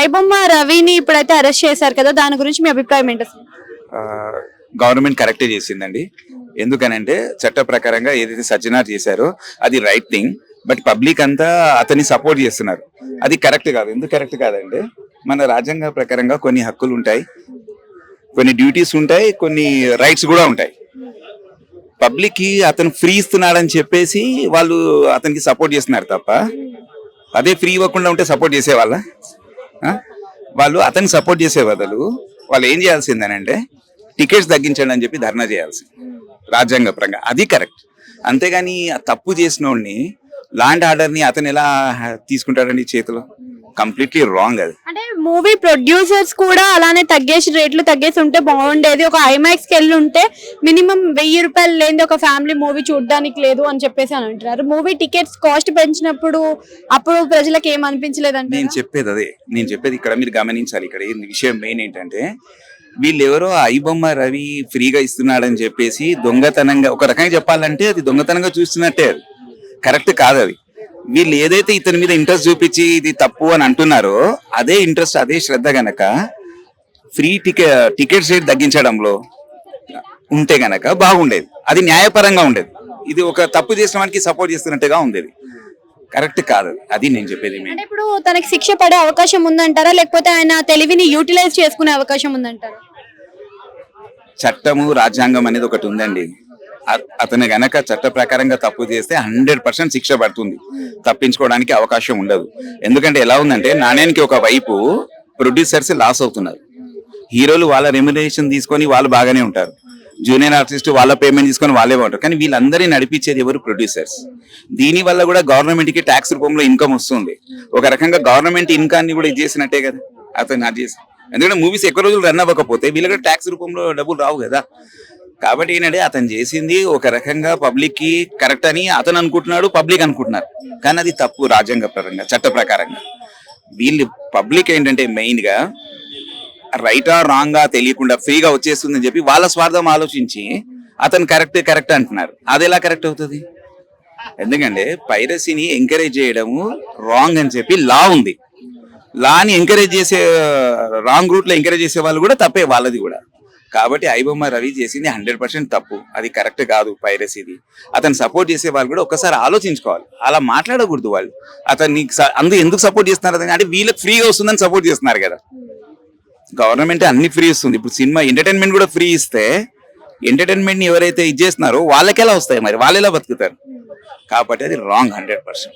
ఐబొమ్మ రవిని ఇప్పుడైతే అరెస్ట్ చేశారు కదా, దాని గురించి మీ అభిప్రాయం ఏంటి అసలు? గవర్నమెంట్ కరెక్టే చేసిందండి. ఎందుకనంటే చట్ట ప్రకారంగా ఏదైతే సజ్జనార్ చేశారో అది రైట్ థింగ్. బట్ పబ్లిక్ అంతా అతన్ని సపోర్ట్ చేస్తున్నారు, అది కరెక్ట్ కాదు. ఎందుకు కరెక్ట్ కాదంటే మన రాజ్యాంగ ప్రకారంగా కొన్ని హక్కులు ఉంటాయి, కొన్ని డ్యూటీస్ ఉంటాయి, కొన్ని రైట్స్ కూడా ఉంటాయి. పబ్లిక్ కి అతను ఫ్రీ ఇస్తున్నాడని చెప్పేసి వాళ్ళు అతనికి సపోర్ట్ చేస్తున్నారు తప్ప అదే ఫ్రీ ఇవ్వకుండా ఉంటే సపోర్ట్ చేసేవాళ్ళ. వాళ్ళు అతనికి సపోర్ట్ చేసే బదులు వాళ్ళు ఏం చేయాల్సిందనంటే టికెట్స్ తగ్గించండి అని చెప్పి ధర్నా చేయాల్సి రాజ్యాంగ పరంగా, అది కరెక్ట్. అంతేగాని ఆ తప్పు చేసిన వాడిని లాండ్ ఆర్డర్ ని అతను ఎలా తీసుకుంటాడండి చేతిలో? కంప్లీట్లీ రాంగ్ అది. అంటే మూవీ ప్రొడ్యూసర్స్ కూడా అలానే రేట్లు తగ్గేసి ఉంటే బాగుండేది. ఒక ఐమాక్స్ కి వెళ్ళి ఉంటే మినిమం 1000 రూపాయలు లేని ఒక ఫ్యామిలీ మూవీ చూడడానికి లేదు అని చెప్పేసి అని అంటున్నారు. మూవీ టికెట్స్ కాస్ట్ పెంచినప్పుడు అప్పుడు ప్రజలకు ఏం అనిపించలేదంటే? నేను చెప్పేది అదే, నేను చెప్పేది ఇక్కడ మీరు గమనించాలి. ఇక్కడ విషయం మెయిన్ ఏంటంటే వీళ్ళు ఎవరో ఐబొమ్మ రవి ఫ్రీగా ఇస్తున్నాడని చెప్పేసి దొంగతనంగా, ఒక రకంగా చెప్పాలంటే అది దొంగతనంగా చూస్తున్నట్టే, అది కరెక్ట్ కాదు. అది వీళ్ళు ఏదైతే ఇతని మీద ఇంట్రెస్ట్ చూపించి ఇది తప్పు అని అంటున్నారో అదే ఇంట్రెస్ట్, అదే శ్రద్ధ గనక ఫ్రీ టికెట్స్ రేట్ తగ్గించడంలో ఉంటే గనక బాగుండేది, అది న్యాయపరంగా ఉండేది. ఇది ఒక తప్పు చేసిన వానికి సపోర్ట్ చేస్తున్నట్టుగా ఉండేది, కరెక్ట్ కాదు. అది నేను చెప్పేది. అంటే ఇప్పుడు తనకి శిక్ష పడే అవకాశం ఉందంటారా, లేకపోతే ఆయన తెలివిని యూటిలైజ్ చేసుకునే అవకాశం ఉందంటారా? చట్టము రాజ్యాంగం అనేది ఒకటి ఉందండి. అతను గనక చట్ట ప్రకారంగా తప్పు చేస్తే 100% శిక్ష పడుతుంది, తప్పించుకోవడానికి అవకాశం ఉండదు. ఎందుకంటే ఎలా ఉందంటే నాణ్యానికి ఒక వైపు ప్రొడ్యూసర్స్ లాస్ అవుతున్నారు. హీరోలు వాళ్ళ రెమ్యునరేషన్ తీసుకొని వాళ్ళు బాగానే ఉంటారు, జూనియర్ ఆర్టిస్ట్ వాళ్ళ పేమెంట్ తీసుకొని వాళ్ళే ఉంటారు. కానీ వీళ్ళందరినీ నడిపించేది ఎవరు? ప్రొడ్యూసర్స్. దీని వల్ల కూడా గవర్నమెంట్ కి ట్యాక్స్ రూపంలో ఇన్కమ్ వస్తుంది. ఒక రకంగా గవర్నమెంట్ ఇన్కమ్ ని కూడా ఇది చేసినట్టే కదా అతను అది చేసి. ఎందుకంటే మూవీస్ ఎక్కువ రోజులు రన్ అవ్వకపోతే వీళ్ళకి ట్యాక్స్ రూపంలో డబ్బులు రావు కదా. కాబట్టి ఏంటంటే అతను చేసింది ఒక రకంగా పబ్లిక్ కి కరెక్ట్ అని అతను అనుకుంటున్నాడు, పబ్లిక్ అనుకుంటున్నారు. కానీ అది తప్పు రాజ్యాంగ పరంగా, చట్ట ప్రకారంగా. వీళ్ళు పబ్లిక్ ఏంటంటే మెయిన్ గా రైటా రాంగా తెలియకుండా ఫ్రీగా వచ్చేస్తుందని చెప్పి వాళ్ళ స్వార్థం ఆలోచించి అతను కరెక్ట్ అంటున్నారు. అది ఎలా కరెక్ట్ అవుతుంది? ఎందుకంటే పైరసీని ఎంకరేజ్ చేయడము రాంగ్ అని చెప్పి లా ఉంది. లాని ఎంకరేజ్ చేసే, రాంగ్ రూట్ లో ఎంకరేజ్ చేసే వాళ్ళు కూడా తప్పే, వాళ్ళది కూడా. కాబట్టి ఐబొమ్మ రవి చేసింది 100% తప్పు, అది కరెక్ట్ కాదు. పైరసీది అతను సపోర్ట్ చేసే వాళ్ళు కూడా ఒకసారి ఆలోచించుకోవాలి, అలా మాట్లాడకూడదు. వాళ్ళు అతన్ని ఎందుకు సపోర్ట్ చేస్తున్నారు అంటే వీళ్ళకి ఫ్రీగా వస్తుందని సపోర్ట్ చేస్తున్నారు కదా. గవర్నమెంట్ అన్ని ఫ్రీ ఇస్తుంది. ఇప్పుడు సినిమా ఎంటర్టైన్మెంట్ కూడా ఫ్రీ ఇస్తే ఎంటర్టైన్మెంట్ ని ఎవరైతే ఇది చేస్తున్నారో వాళ్ళకి ఎలా వస్తాయి, మరి వాళ్ళు ఎలా బతుకుతారు? కాబట్టి అది రాంగ్ 100%.